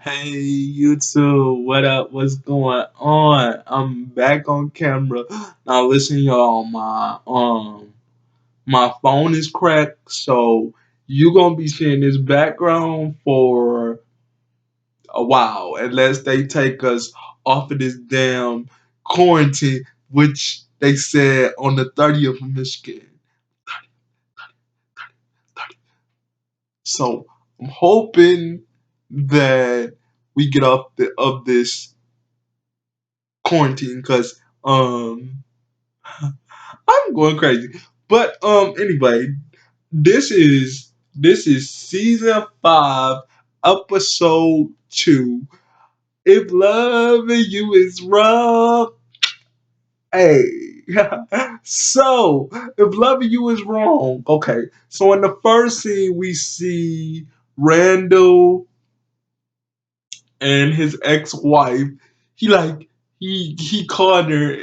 Hey YouTube, what up? What's going on? I'm back on camera. Now listen, y'all, my phone is cracked, so you gonna be seeing this background for a while unless they take us off of this damn quarantine, which they said on the 30th of Michigan. So I'm hoping that we get off of this quarantine because I'm going crazy. But anyway, this is season 5, episode 2. If loving you is wrong, hey. So if loving you is wrong, okay. So in the first scene we see Randall and his ex-wife. He like he called her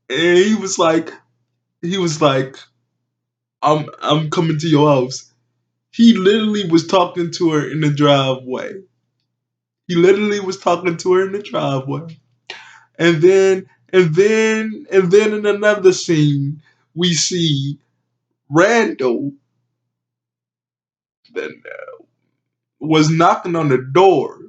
and he was like, I'm coming to your house. He literally was talking to her in the driveway. He literally was talking to her in the driveway. And then in another scene, we see Randall that was knocking on the door.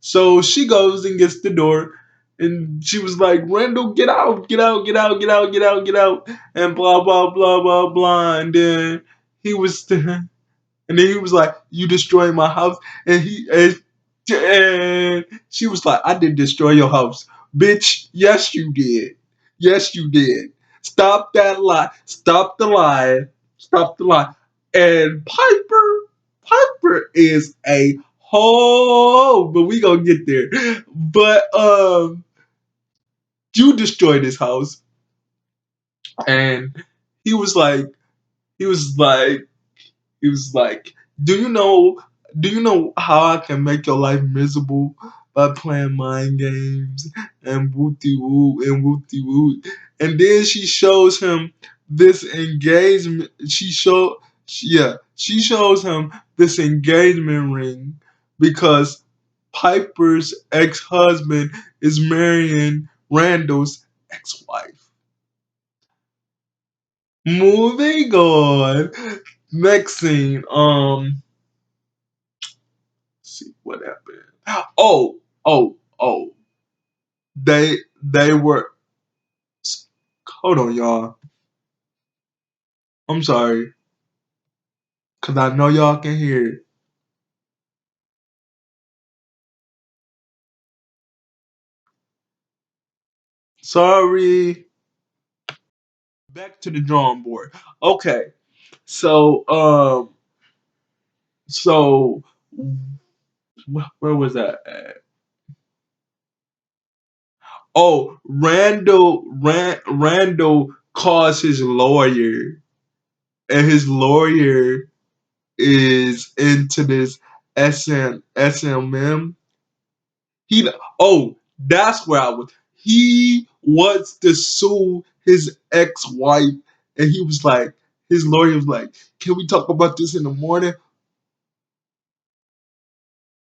So she goes and gets the door, and she was like, Randall, get out, get out, get out, get out, get out, get out, and blah blah blah blah blah. And then he was And then he was like, "You destroyed my house," and she was like, "I didn't destroy your house, bitch. Yes, you did. Yes, you did. Stop that lie. Stop the lie. Stop the lie." And Piper is a hoe, but we gonna get there. But you destroyed his house, and he was like, he was like, He was like, "Do you know how I can make your life miserable by playing mind games and wooty woo and wooty woo?" And then she shows him this engagement. She shows him this engagement ring because Piper's ex-husband is marrying Randall's ex-wife. Moving on. Next scene. See what happened. Oh. They were. Hold on, y'all. I'm sorry, cause I know y'all can hear it. Sorry. Back to the drawing board. Okay. So so where was that at? Oh, Randall calls his lawyer, and his lawyer is into this SMM. He that's where I was. He wants to sue his ex-wife, and he was like, his lawyer was like, "Can we talk about this in the morning?"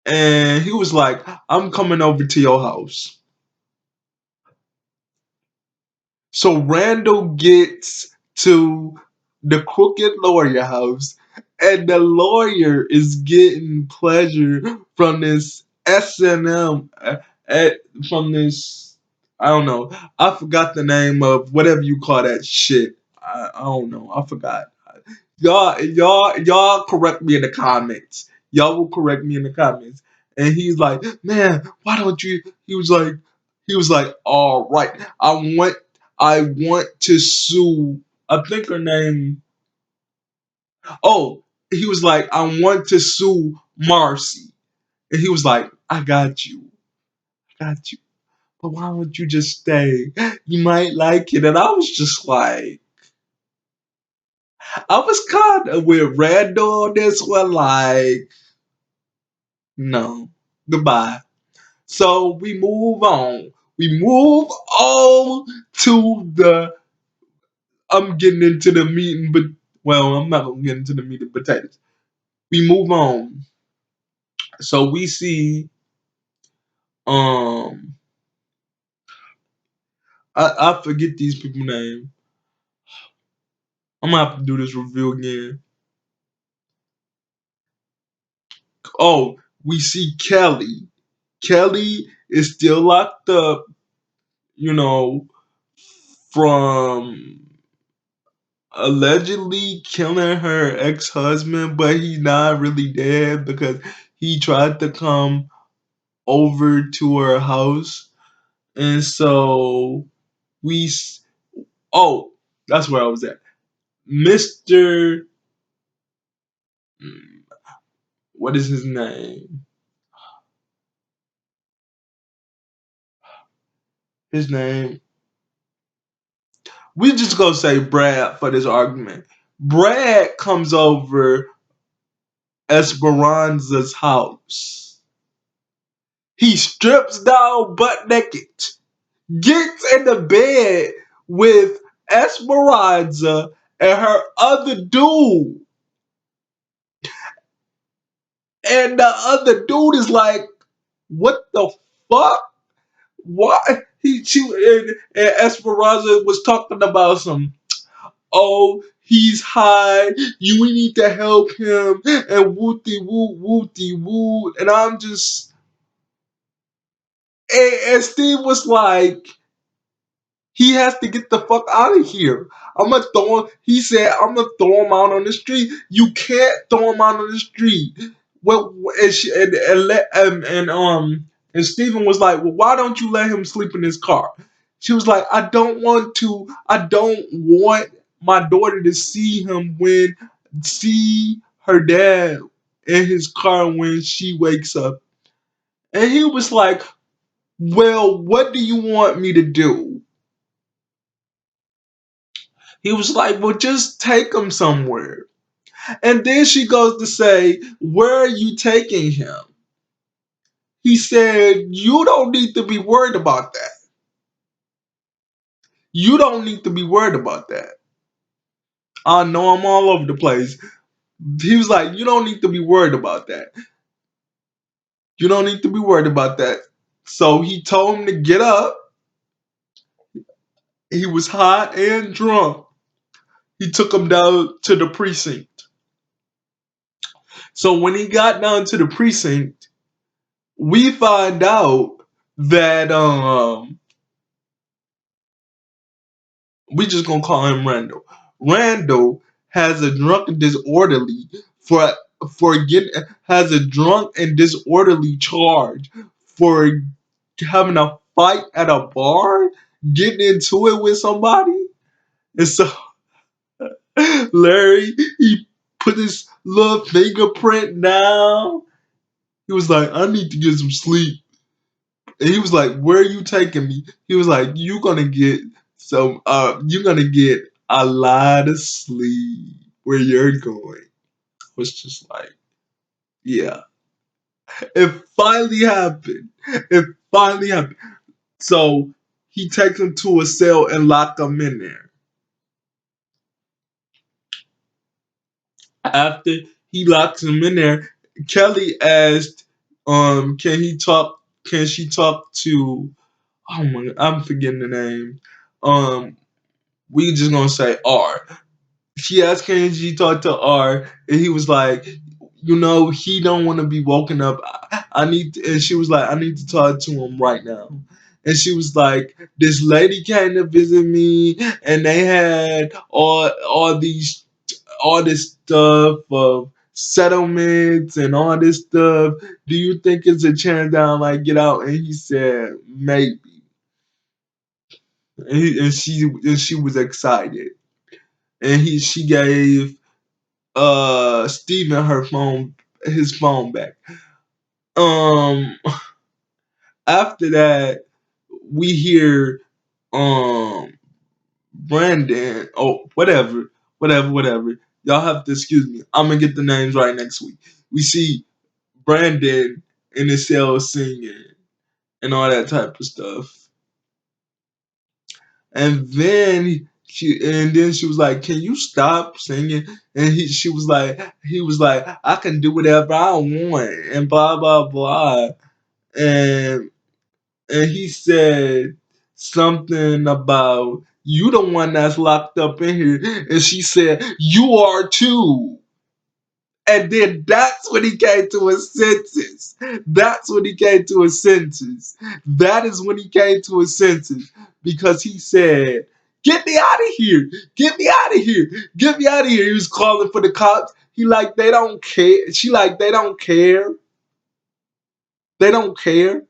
And he was like, "I'm coming over to your house." So Randall gets to the crooked lawyer house, and the lawyer is getting pleasure from this S&M, from this, I don't know, I forgot the name of whatever you call that shit. I don't know, I forgot. Y'all correct me in the comments. Y'all will correct me in the comments. And he's like, "Man, why don't you?" He was like, "All right, I want to sue." I think her name. Oh, he was like, "I want to sue Marcy," and he was like, I got you. But why don't you just stay? You might like it." And I was just like, I was kind of with Randall on this one, like, no, goodbye. So we move on. We move on to the. I'm getting into the meat and but well, I'm not gonna get into the meat and potatoes. We move on. So we see. Um, I forget these people name. I'm gonna have to do this review again. Oh, we see Kelly. Kelly is still locked up, you know, from allegedly killing her ex-husband, but he's not really dead because he tried to come over to her house. And so we oh, that's where I was at. Mr. What is his name? His name. We just gonna say Brad for this argument. Brad comes over Esperanza's house. He strips down butt naked, gets in the bed with Esperanza and her other dude. And the other dude is like, what the fuck? Why? And Esperanza was talking about some, oh, he's high, we need to help him, and wooty woo. And I'm just, and Steve was like, he has to get the fuck out of here. I'm gonna throw him. He said, I'm gonna throw him out on the street. You can't throw him out on the street. Well, and Stephen was like, well, why don't you let him sleep in his car? She was like, I don't want to. I don't want my daughter to see her dad in his car when she wakes up. And he was like, well, what do you want me to do? He was like, well, just take him somewhere. And then she goes to say, where are you taking him? He said, you don't need to be worried about that. You don't need to be worried about that. I know I'm all over the place. He was like, you don't need to be worried about that. You don't need to be worried about that. So he told him to get up. He was hot and drunk. He took him down to the precinct. So when he got down to the precinct, we find out that we just gonna call him Randall. Randall has a drunk and disorderly for getting has a drunk and disorderly charge for having a fight at a bar, getting into it with somebody. And so Larry, he put his little fingerprint down. He was like, I need to get some sleep. And he was like, where are you taking me? He was like, you're gonna get a lot of sleep where you're going. I was just like, yeah. It finally happened. It finally happened. So he takes him to a cell and lock him in there. After he locks him in there, Kelly asked, can she talk to, oh my, I'm forgetting the name. We just gonna say R. She asked Kenji talk to R, and he was like, he don't want to be woken up. I need to, and she was like, I need to talk to him right now. And she was like, this lady came to visit me, and they had all this stuff of settlements and all this stuff. Do you think it's a chance that I might get out? And he said, maybe. And she was excited, and she gave Steven his phone back. Um After that we hear um Brandon, oh, whatever. Y'all have to excuse me. I'm gonna get the names right next week. We see Brandon in his cell singing and all that type of stuff. And then she was like, "Can you stop singing?" And he was like, "I can do whatever I want," and blah blah blah. And and he said something about you the one that's locked up in here, and she said you are too. And then that's when he came to his senses. That's when he came to his senses. That is when he came to his senses because he said, "Get me out of here! Get me out of here! Get me out of here!" He was calling for the cops. He like they don't care. She like they don't care. They don't care.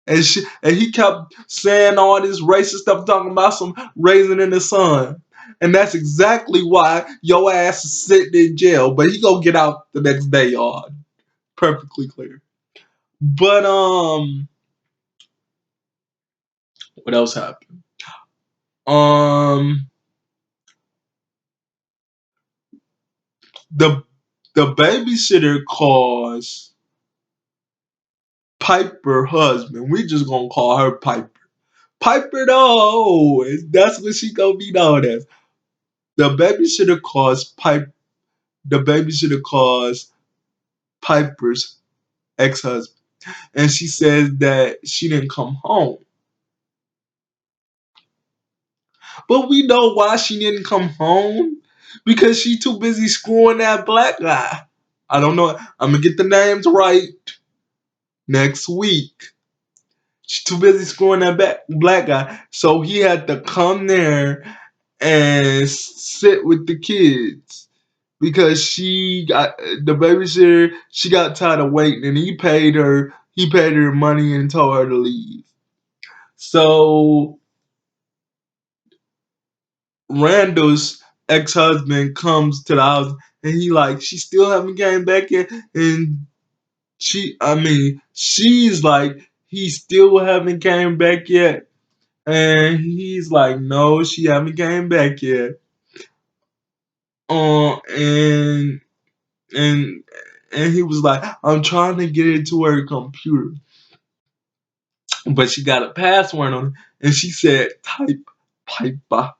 And he kept saying all this racist stuff, talking about some raising in the sun. And that's exactly why your ass is sitting in jail. But he gonna get out the next day, y'all. Perfectly clear. But what else happened? Um, the the babysitter calls Piper husband. We just gonna call her Piper. Piper though, that's what she gonna be known as. The babysitter calls Piper. The babysitter calls Piper's ex-husband, and she says that she didn't come home. But we know why she didn't come home because she too busy screwing that black guy. I don't know. I'm gonna get the names right next week. She's too busy screwing that black guy, so he had to come there and sit with the kids because she got the babysitter. She got tired of waiting, and he paid her. He paid her money and told her to leave. So Randall's ex-husband comes to the house and he like, she still haven't came back yet. And she's like, he still haven't came back yet. And he's like, no, she haven't came back yet. Uh, and and and he was like, I'm trying to get into her computer, but she got a password on it. And she said, type Piper,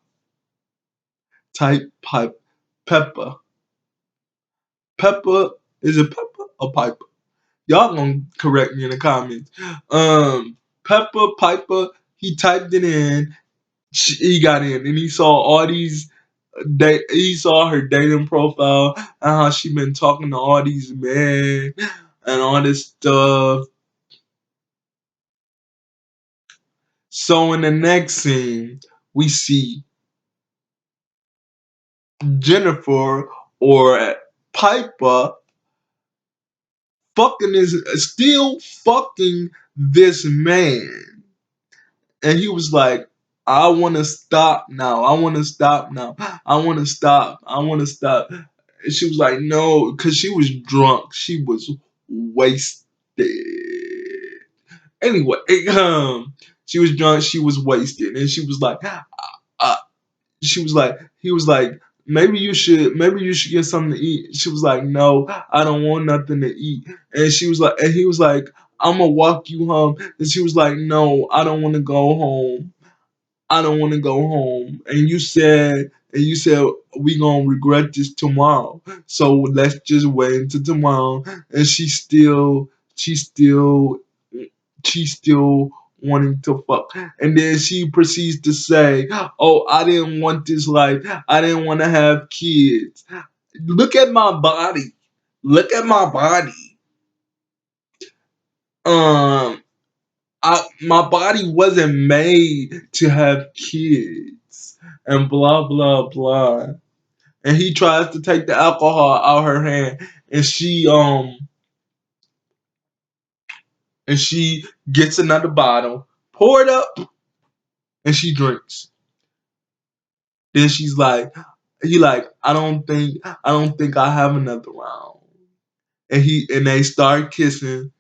type pipe, Pepper. Pepper, is it Pepper or Piper? Y'all gonna correct me in the comments. Pepper Piper. He typed it in. He got in, and he saw all these. He saw her dating profile and how she been talking to all these men and all this stuff. So in the next scene, we see Jennifer or Piper fucking is still fucking this man. And he was like, I want to stop now. I want to stop now. I want to stop. I want to stop. And she was like, no, because she was drunk. She was wasted. Anyway, she was drunk. She was wasted. And uh, she was like, he was like, maybe you should get something to eat. She was like, no, I don't want nothing to eat. And she was like, and he was like, I'm gonna walk you home. And she was like, no, I don't want to go home. I don't want to go home. And you said we gonna regret this tomorrow. So let's just wait until tomorrow. And she's still wanting to fuck. And then she proceeds to say, "Oh, I didn't want this life. I didn't want to have kids. Look at my body. Look at my body. Um, my body wasn't made to have kids." And blah blah blah. And he tries to take the alcohol out her hand, and she gets another bottle, pour it up, and she drinks. Then he like, I don't think I have another round. And they start kissing,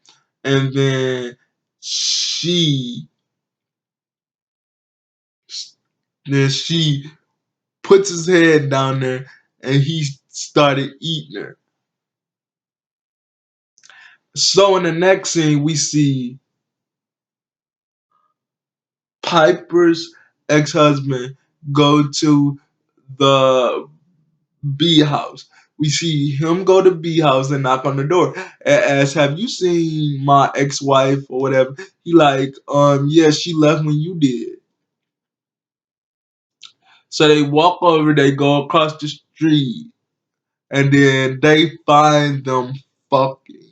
and she then she puts his head down there, and he started eating her. So in the next scene, we see Piper's ex-husband go to the B house. We see him go to B house and knock on the door. As have you seen my ex-wife or whatever? He like, yeah, she left when you did. So they walk over, they go across the street, and then they find them fucking.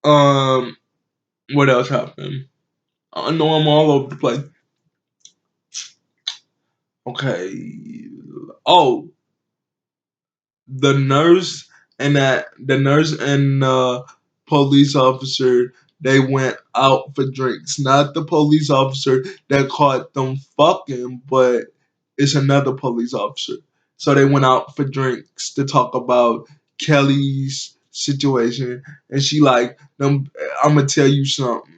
Um, what else happened? I know I'm all over the place. Okay. Oh, the nurse and police officer, they went out for drinks. Not the police officer that caught them fucking, but it's another police officer. So they went out for drinks to talk about Kelly's situation, and she like, them. I'm gonna tell you something.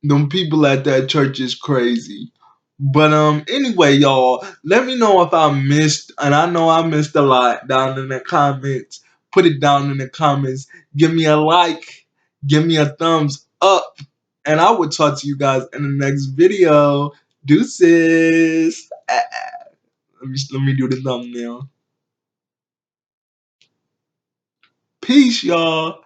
Them people at that church is crazy. But anyway, y'all, let me know if I missed, and I know I missed a lot down in the comments. Put it down in the comments. Give me a like, give me a thumbs up, and I will talk to you guys in the next video. Deuces. Let me do the thumbnail. Peace, y'all.